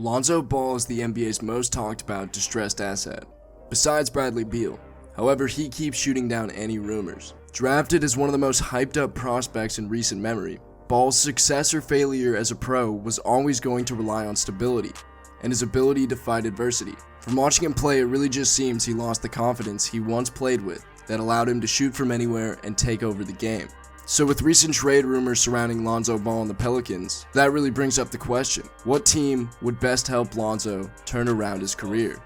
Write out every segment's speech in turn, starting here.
Lonzo Ball is the NBA's most talked about distressed asset, besides Bradley Beal. However, he keeps shooting down any rumors. Drafted as one of the most hyped up prospects in recent memory, Ball's success or failure as a pro was always going to rely on stability and his ability to fight adversity. From watching him play, it really just seems he lost the confidence he once played with that allowed him to shoot from anywhere and take over the game. So with recent trade rumors surrounding Lonzo Ball and the Pelicans, that really brings up the question, what team would best help Lonzo turn around his career?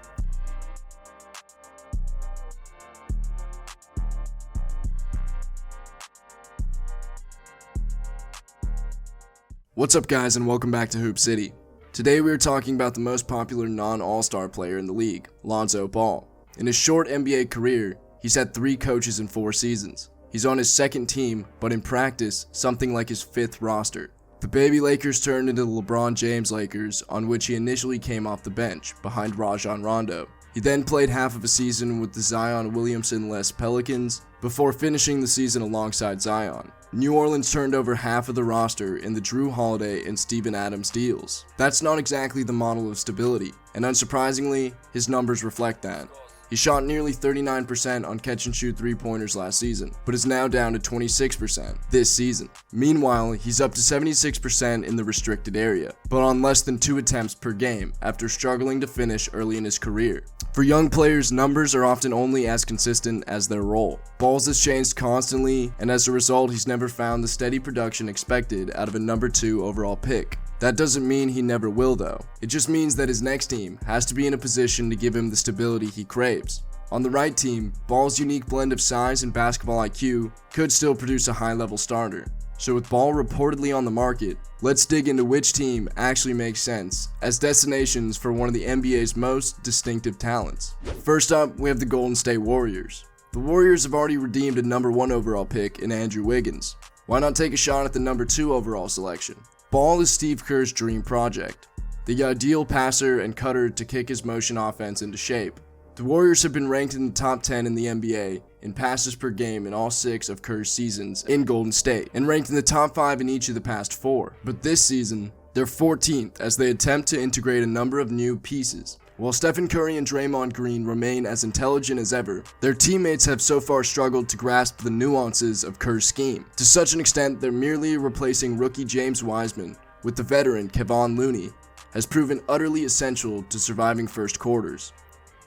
What's up guys, and welcome back to Hoop City. Today we are talking about the most popular non-all-star player in the league, Lonzo Ball. In his short NBA career, he's had 3 coaches in 4 seasons. He's on his second team, but in practice, something like his 5th roster. The baby Lakers turned into the LeBron James Lakers, on which he initially came off the bench, behind Rajon Rondo. He then played half of a season with the Zion Williamson-less Pelicans, before finishing the season alongside Zion. New Orleans turned over half of the roster in the Drew Holiday and Steven Adams deals. That's not exactly the model of stability, and unsurprisingly, his numbers reflect that. He shot nearly 39% on catch-and-shoot three-pointers last season, but is now down to 26% this season. Meanwhile, he's up to 76% in the restricted area, but on less than 2 attempts per game after struggling to finish early in his career. For young players, numbers are often only as consistent as their role. Balls has changed constantly, and as a result, he's never found the steady production expected out of a number 2 overall pick. That doesn't mean he never will though. It just means that his next team has to be in a position to give him the stability he craves. On the right team, Ball's unique blend of size and basketball IQ could still produce a high-level starter. So with Ball reportedly on the market, let's dig into which team actually makes sense as destinations for one of the NBA's most distinctive talents. First up, we have the Golden State Warriors. The Warriors have already redeemed a number 1 overall pick in Andrew Wiggins. Why not take a shot at the number 2 overall selection? Ball is Steve Kerr's dream project, the ideal passer and cutter to kick his motion offense into shape. The Warriors have been ranked in the top 10 in the NBA in passes per game in all 6 of Kerr's seasons in Golden State, and ranked in the top 5 in each of the past 4. But this season, they're 14th as they attempt to integrate a number of new pieces. While Stephen Curry and Draymond Green remain as intelligent as ever, their teammates have so far struggled to grasp the nuances of Kerr's scheme. To such an extent, they're merely replacing rookie James Wiseman with the veteran Kevon Looney has proven utterly essential to surviving first quarters.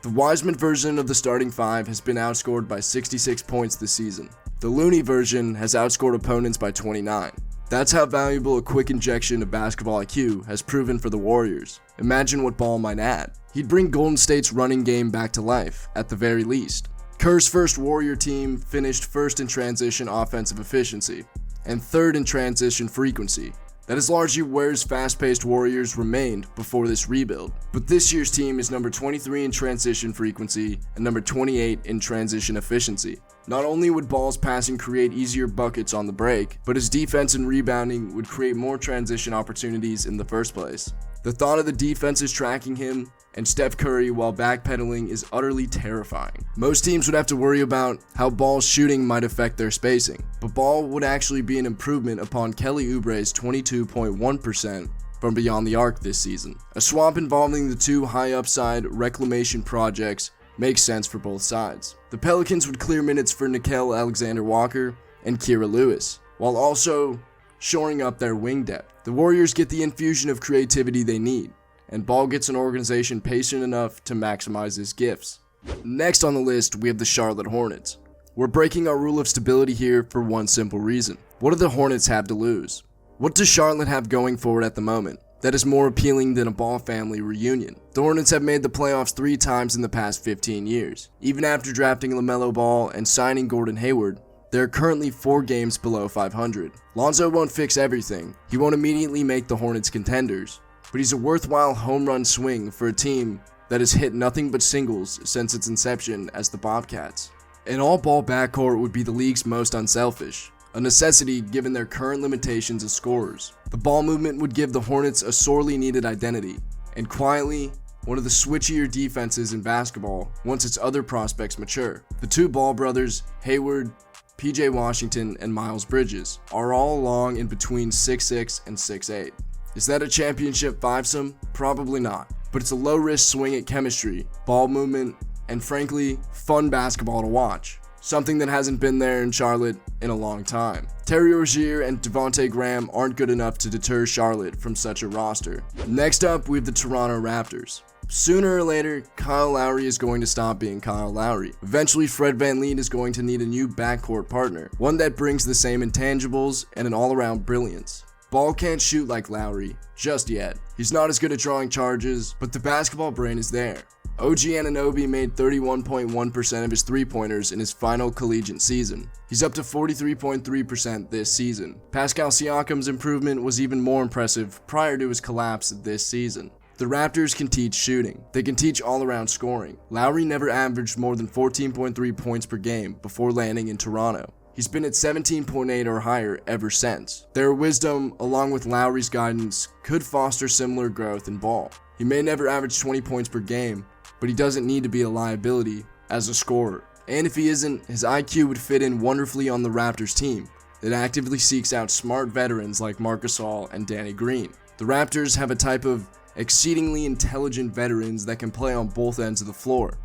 The Wiseman version of the starting 5 has been outscored by 66 points this season. The Looney version has outscored opponents by 29. That's how valuable a quick injection of basketball IQ has proven for the Warriors. Imagine what Ball might add. He'd bring Golden State's running game back to life, at the very least. Kerr's first Warrior team finished first in transition offensive efficiency, and third in transition frequency. That is largely where his fast-paced Warriors remained before this rebuild. But this year's team is number 23 in transition frequency and number 28 in transition efficiency. Not only would Ball's passing create easier buckets on the break, but his defense and rebounding would create more transition opportunities in the first place. The thought of the defenses tracking him and Steph Curry while backpedaling is utterly terrifying. Most teams would have to worry about how Ball's shooting might affect their spacing, but Ball would actually be an improvement upon Kelly Oubre's 22.1% from beyond the arc this season. A swap involving the 2 high-upside reclamation projects makes sense for both sides. The Pelicans would clear minutes for Nickeil Alexander-Walker and Kira Lewis, while also shoring up their wing depth. The Warriors get the infusion of creativity they need, and Ball gets an organization patient enough to maximize his gifts. Next on the list, we have the Charlotte Hornets. We're breaking our rule of stability here for one simple reason. What do the Hornets have to lose? What does Charlotte have going for it at the moment that is more appealing than a Ball family reunion? The Hornets have made the playoffs 3 times in the past 15 years. Even after drafting LaMelo Ball and signing Gordon Hayward, they are currently 4 games below 500. Lonzo won't fix everything. He won't immediately make the Hornets contenders, but he's a worthwhile home run swing for a team that has hit nothing but singles since its inception as the Bobcats. An all-Ball backcourt would be the league's most unselfish, a necessity given their current limitations as scorers. The ball movement would give the Hornets a sorely needed identity, and quietly, one of the switchier defenses in basketball once its other prospects mature. The 2 Ball brothers, Hayward, PJ Washington, and Miles Bridges, are all along in between 6'6" and 6'8". Is that a championship fivesome? Probably not. But it's a low-risk swing at chemistry, ball movement, and frankly, fun basketball to watch. Something that hasn't been there in Charlotte in a long time. Terry Rozier and Devontae Graham aren't good enough to deter Charlotte from such a roster. Next up, we have the Toronto Raptors. Sooner or later, Kyle Lowry is going to stop being Kyle Lowry. Eventually, Fred VanVleet is going to need a new backcourt partner, one that brings the same intangibles and an all-around brilliance. Ball can't shoot like Lowry, just yet. He's not as good at drawing charges, but the basketball brain is there. OG Anunoby made 31.1% of his three-pointers in his final collegiate season. He's up to 43.3% this season. Pascal Siakam's improvement was even more impressive prior to his collapse this season. The Raptors can teach shooting. They can teach all-around scoring. Lowry never averaged more than 14.3 points per game before landing in Toronto. He's been at 17.8 or higher ever since. Their wisdom, along with Lowry's guidance, could foster similar growth in ball. He may never average 20 points per game, but he doesn't need to be a liability as a scorer. And if he isn't, his IQ would fit in wonderfully on the Raptors team that actively seeks out smart veterans like Marc Gasol and Danny Green. The Raptors have a type of exceedingly intelligent veterans that can play on both ends of the floor.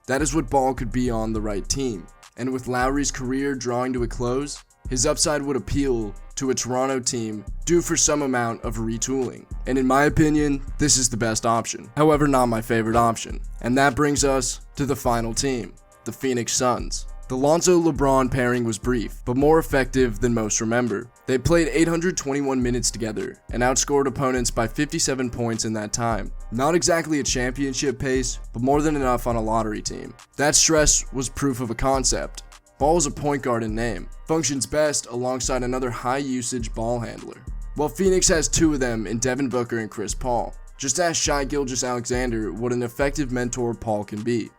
That is what Ball could be on the right team. And with Lowry's career drawing to a close, his upside would appeal to a Toronto team due for some amount of retooling. And in my opinion, this is the best option. However, not my favorite option. And that brings us to the final team, the Phoenix Suns. The Lonzo LeBron pairing was brief, but more effective than most remember. They played 821 minutes together and outscored opponents by 57 points in that time. Not exactly a championship pace, but more than enough on a lottery team. That stress was proof of a concept. Ball is a point guard in name, functions best alongside another high-usage ball handler. Well, Phoenix has two of them in Devin Booker and Chris Paul. Just ask Shai Gilgeous-Alexander what an effective mentor Paul can be.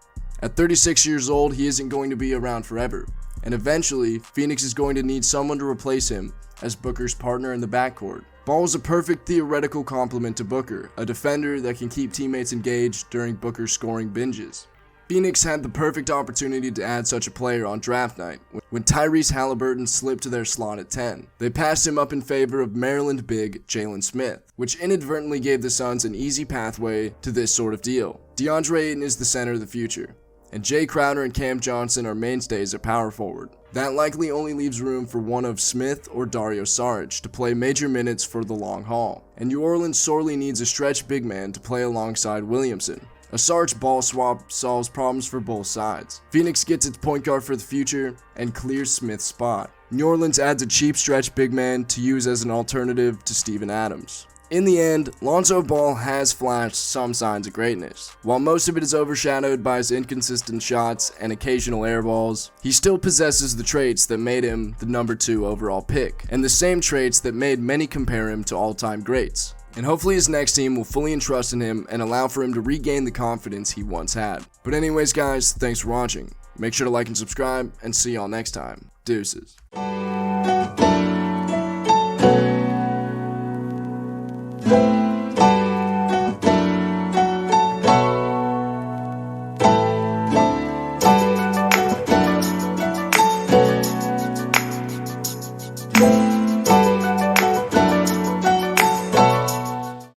At 36 years old, he isn't going to be around forever, and eventually, Phoenix is going to need someone to replace him as Booker's partner in the backcourt. Ball is a perfect theoretical complement to Booker, a defender that can keep teammates engaged during Booker's scoring binges. Phoenix had the perfect opportunity to add such a player on draft night when Tyrese Halliburton slipped to their slot at 10. They passed him up in favor of Maryland big Jalen Smith, which inadvertently gave the Suns an easy pathway to this sort of deal. DeAndre Ayton is the center of the future, and Jay Crowder and Cam Johnson are mainstays at power forward. That likely only leaves room for one of Smith or Dario Saric to play major minutes for the long haul, and New Orleans sorely needs a stretch big man to play alongside Williamson. A Saric ball swap solves problems for both sides. Phoenix gets its point guard for the future and clears Smith's spot. New Orleans adds a cheap stretch big man to use as an alternative to Steven Adams. In the end, Lonzo Ball has flashed some signs of greatness. While most of it is overshadowed by his inconsistent shots and occasional air balls, he still possesses the traits that made him the number 2 overall pick, and the same traits that made many compare him to all-time greats. And hopefully his next team will fully entrust in him and allow for him to regain the confidence he once had. But anyways guys, thanks for watching. Make sure to like and subscribe, and see y'all next time. Deuces.